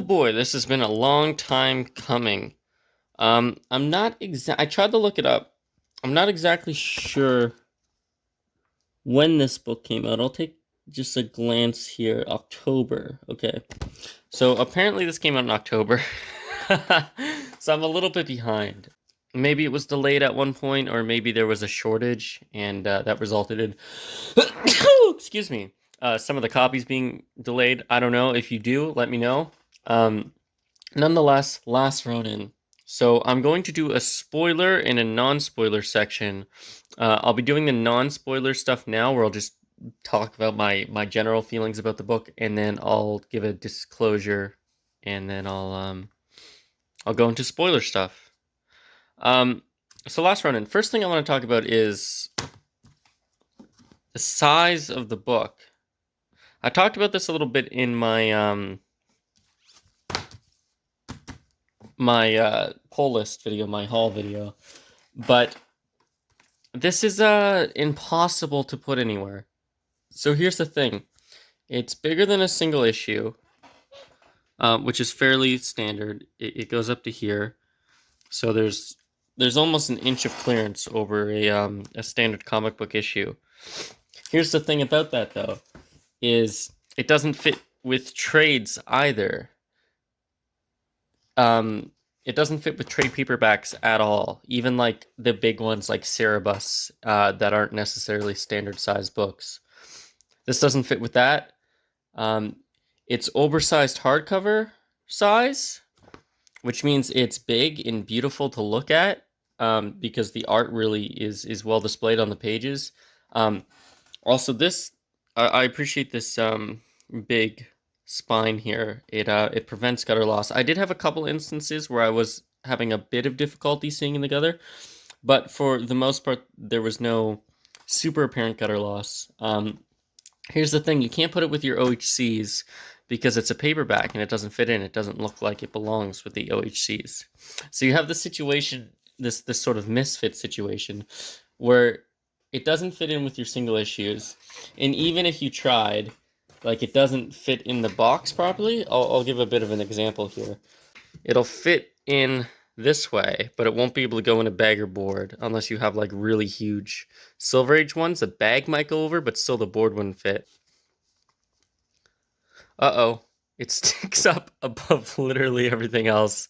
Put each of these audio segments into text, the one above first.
boy, this has been a long time coming. I tried to look it up. I'm not exactly sure when this book came out. I'll take just a glance here. October. Okay. So apparently this came out in October. So I'm a little bit behind. Maybe it was delayed at one point, or maybe there was a shortage, and that resulted in, excuse me, some of the copies being delayed. I don't know. If you do, let me know. Um, Nonetheless, Last Ronin. So I'm going to do a spoiler and a non-spoiler section. I'll be doing the non-spoiler stuff now, where I'll just talk about my general feelings about the book, and then I'll give a disclosure, and then I'll go into spoiler stuff. So Last Ronin. First thing I want to talk about is the size of the book. I talked about this a little bit in my pull list video, my haul video, but this is impossible to put anywhere. So here's the thing. It's bigger than a single issue, which is fairly standard. It goes up to here. So there's almost an inch of clearance over a standard comic book issue. Here's the thing about that, though, is it doesn't fit with trades either. It doesn't fit with trade paperbacks at all. Even like the big ones like Cerebus that aren't necessarily standard size books. This doesn't fit with that. It's oversized hardcover size, which means it's big and beautiful to look at because the art really is well displayed on the pages. Also, I appreciate this big spine here. It prevents gutter loss. I did have a couple instances where I was having a bit of difficulty seeing in the gutter, but for the most part, there was no super apparent gutter loss. Here's the thing: you can't put it with your OHCs because it's a paperback and it doesn't fit in. It doesn't look like it belongs with the OHCs. So you have the situation, this sort of misfit situation, where it doesn't fit in with your single issues, and even if you tried, like, it doesn't fit in the box properly. I'll give a bit of an example here. It'll fit in this way, but it won't be able to go in a bag or board unless you have like really huge Silver Age ones. The bag might go over, but still the board wouldn't fit. Uh-oh. It sticks up above literally everything else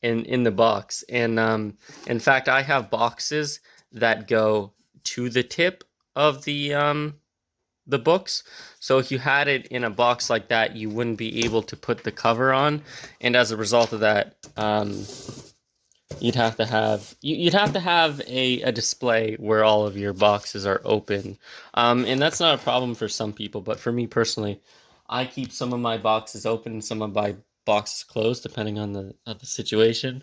in the box. And in fact, I have boxes that go to the tip of the books. So if you had it in a box like that, you wouldn't be able to put the cover on, and as a result of that, you'd have to have a display where all of your boxes are open, and that's not a problem for some people, but for me personally, I keep some of my boxes open and some of my boxes closed depending on the situation,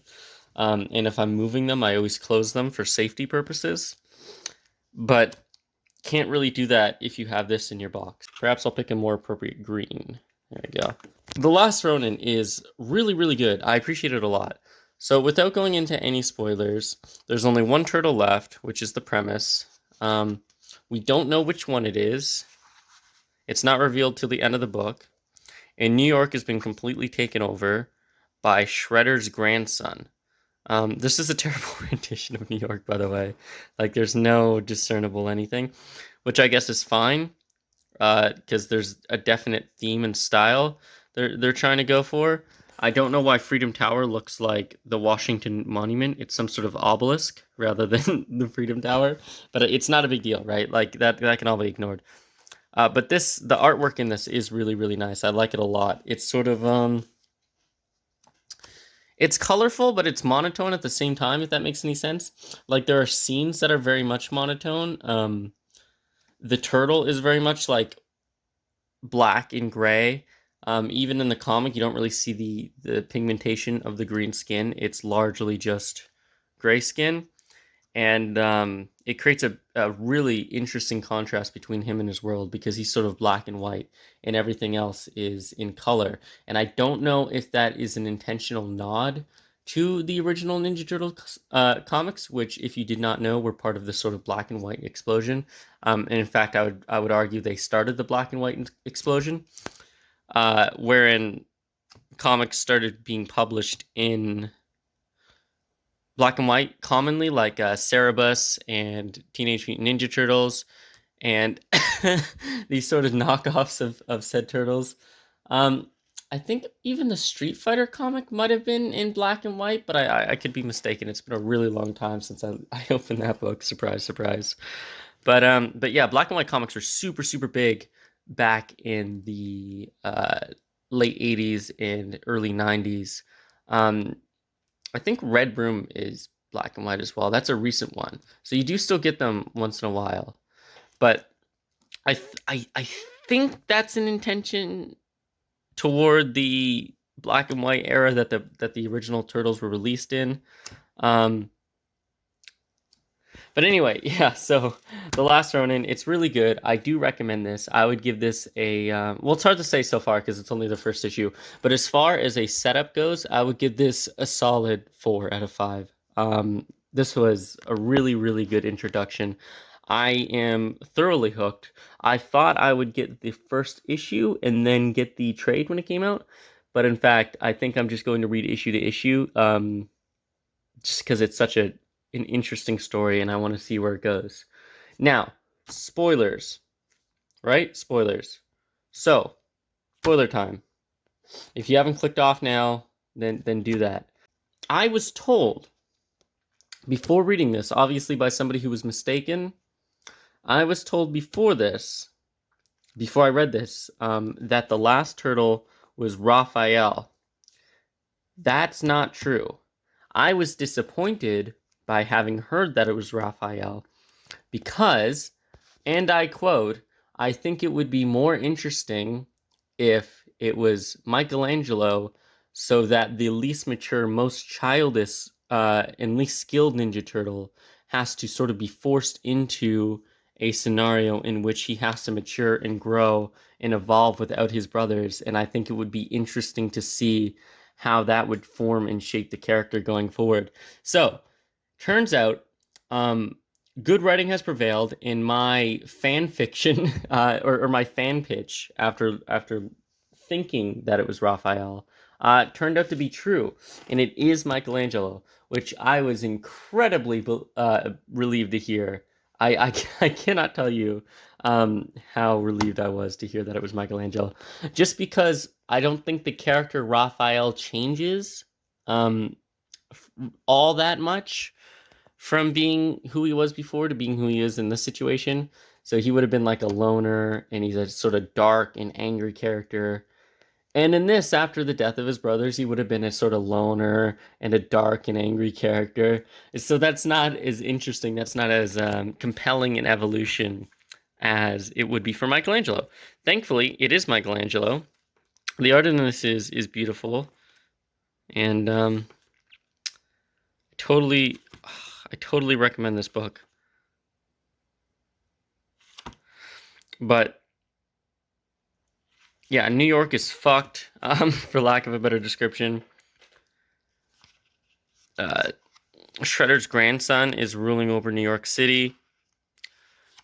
and if I'm moving them, I always close them for safety purposes, but can't really do that if you have this in your box. Perhaps I'll pick a more appropriate green. There we go. The Last Ronin is really, really good. I appreciate it a lot. So without going into any spoilers, there's only one turtle left, which is the premise. We don't know which one it is. It's not revealed till the end of the book. And New York has been completely taken over by Shredder's grandson. This is a terrible rendition of New York, by the way. Like, there's no discernible anything, which I guess is fine, because there's a definite theme and style they're trying to go for. I don't know why Freedom Tower looks like the Washington Monument. It's some sort of obelisk rather than the Freedom Tower, but it's not a big deal, right? Like, that can all be ignored. But the artwork in this is really, really nice. I like it a lot. It's sort of it's colorful, but it's monotone at the same time, if that makes any sense. Like, there are scenes that are very much monotone. The turtle is very much like black and gray. Even in the comic, you don't really see the pigmentation of the green skin. It's largely just gray skin. And it creates a really interesting contrast between him and his world, because he's sort of black and white and everything else is in color. And I don't know if that is an intentional nod to the original Ninja Turtles comics, which, if you did not know, were part of this sort of black and white explosion. And in fact, I would argue they started the black and white explosion, wherein comics started being published in black and white commonly, like Cerebus and Teenage Mutant Ninja Turtles, and these sort of knockoffs of said turtles. Um, I think even the Street Fighter comic might have been in black and white, but I could be mistaken. It's been a really long time since I opened that book. Surprise, surprise. But yeah, black and white comics were super super big back in the late '80s and early '90s. Um, I think Red Room is black and white as well. That's a recent one, so you do still get them once in a while. But I think that's an intention toward the black and white era that the original Turtles were released in. Um, but anyway, yeah. So the Last Ronin, it's really good. I do recommend this. I would give this a well. It's hard to say so far because it's only the first issue. But as far as a setup goes, I would give this a solid 4 out of 5. This was a really really good introduction. I am thoroughly hooked. I thought I would get the first issue and then get the trade when it came out, but in fact, I think I'm just going to read issue to issue, just because it's such an interesting story and I want to see where it goes. Now, spoilers, right? Spoilers. So, spoiler time. If you haven't clicked off now, then do that. I was told before reading this, obviously by somebody who was mistaken. I was told before I read this, that the last turtle was Raphael. That's not true. I was disappointed by having heard that it was Raphael because, and I quote, I think it would be more interesting if it was Michelangelo, so that the least mature, most childish, and least skilled Ninja Turtle has to sort of be forced into a scenario in which he has to mature and grow and evolve without his brothers. And I think it would be interesting to see how that would form and shape the character going forward. So, turns out, good writing has prevailed in my fan fiction, or my fan pitch after thinking that it was Raphael. Turned out to be true, and it is Michelangelo, which I was incredibly relieved to hear. I cannot tell you how relieved I was to hear that it was Michelangelo, just because I don't think the character Raphael changes um, all that much from being who he was before to being who he is in this situation. So he would have been like a loner, and he's a sort of dark and angry character. And in this, after the death of his brothers, he would have been a sort of loner and a dark and angry character. So that's not as interesting. That's not as compelling an evolution as it would be for Michelangelo. Thankfully, it is Michelangelo. The art in this is beautiful, and totally, I totally recommend this book. But yeah, New York is fucked, for lack of a better description. Shredder's grandson is ruling over New York City.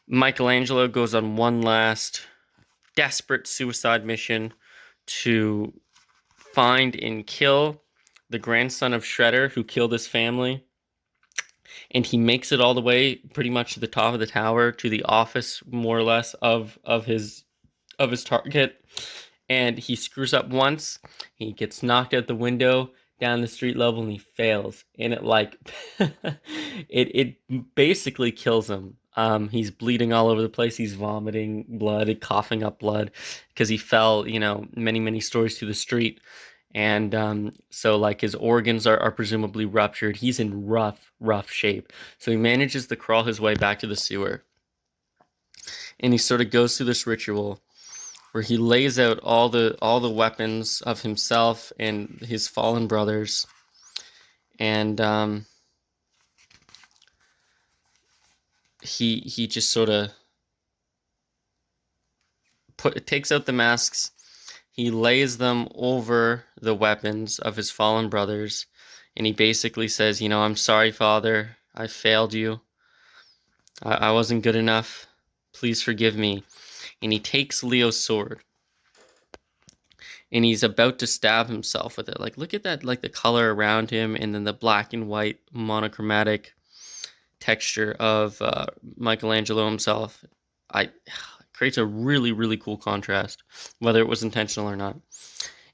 Michelangelo goes on one last desperate suicide mission to find and kill the grandson of Shredder who killed his family. And he makes it all the way pretty much to the top of the tower, to the office more or less of his target. And he screws up once, he gets knocked out the window down the street level, and he fails, and it like it basically kills him. He's bleeding all over the place, he's vomiting blood, coughing up blood, because he fell, many stories to the street. And so like his organs are presumably ruptured. He's in rough shape. So he manages to crawl his way back to the sewer, and he sort of goes through this ritual where he lays out all the weapons of himself and his fallen brothers, and he just sort of takes out the masks. He lays them over the weapons of his fallen brothers, and he basically says, I'm sorry, Father, I failed you. I wasn't good enough. Please forgive me. And he takes Leo's sword, and he's about to stab himself with it. Like, look at that, like the color around him, and then the black and white monochromatic texture of Michelangelo himself. I creates a really, really cool contrast, whether it was intentional or not.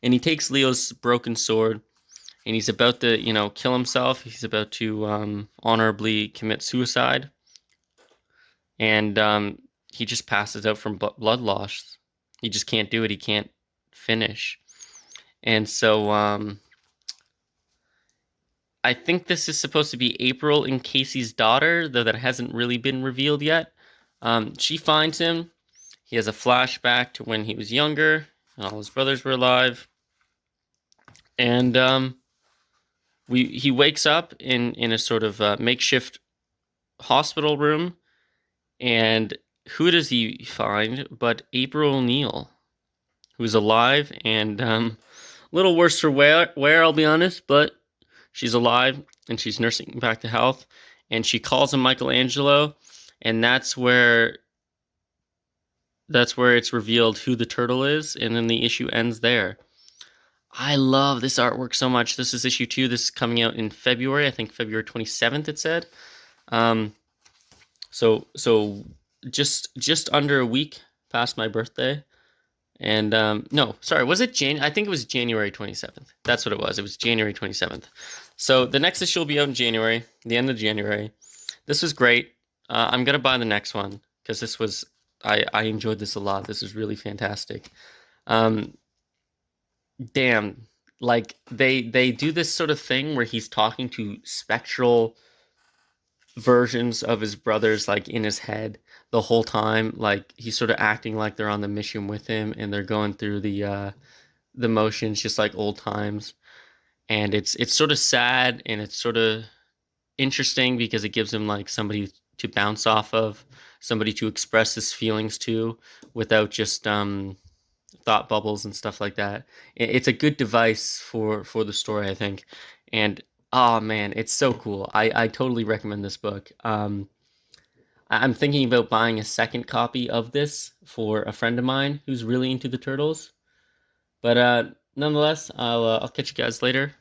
And he takes Leo's broken sword, and he's about to, kill himself. He's about to honorably commit suicide, and he just passes out from blood loss. He just can't do it. He can't finish. And so I think this is supposed to be April and Casey's daughter, though that hasn't really been revealed yet. She finds him. He has a flashback to when he was younger and all his brothers were alive. And he wakes up in a sort of makeshift hospital room. And who does he find but April O'Neil, who's alive and a little worse for wear, I'll be honest, but she's alive and she's nursing back to health. And she calls him Michelangelo, and that's where it's revealed who the turtle is, and then the issue ends there. I love this artwork so much. This is issue 2. This is coming out in February. I think February 27th, it said. So just under a week past my birthday. And no, sorry, was it I think it was January 27th. That's what it was. It was January 27th. So the next issue will be out in January, the end of January. This was great. I'm going to buy the next one because this was, I enjoyed this a lot. This is really fantastic. Damn, like they do this sort of thing where he's talking to spectral versions of his brothers, like in his head the whole time. Like he's sort of acting like they're on the mission with him, and they're going through the motions just like old times. And it's sort of sad, and it's sort of interesting because it gives him like somebody to bounce off of, somebody to express his feelings to without just thought bubbles and stuff like that. It's a good device for the story, I think. And oh man, it's so cool. I totally recommend this book. I'm thinking about buying a second copy of this for a friend of mine who's really into the turtles. But nonetheless, I'll catch you guys later.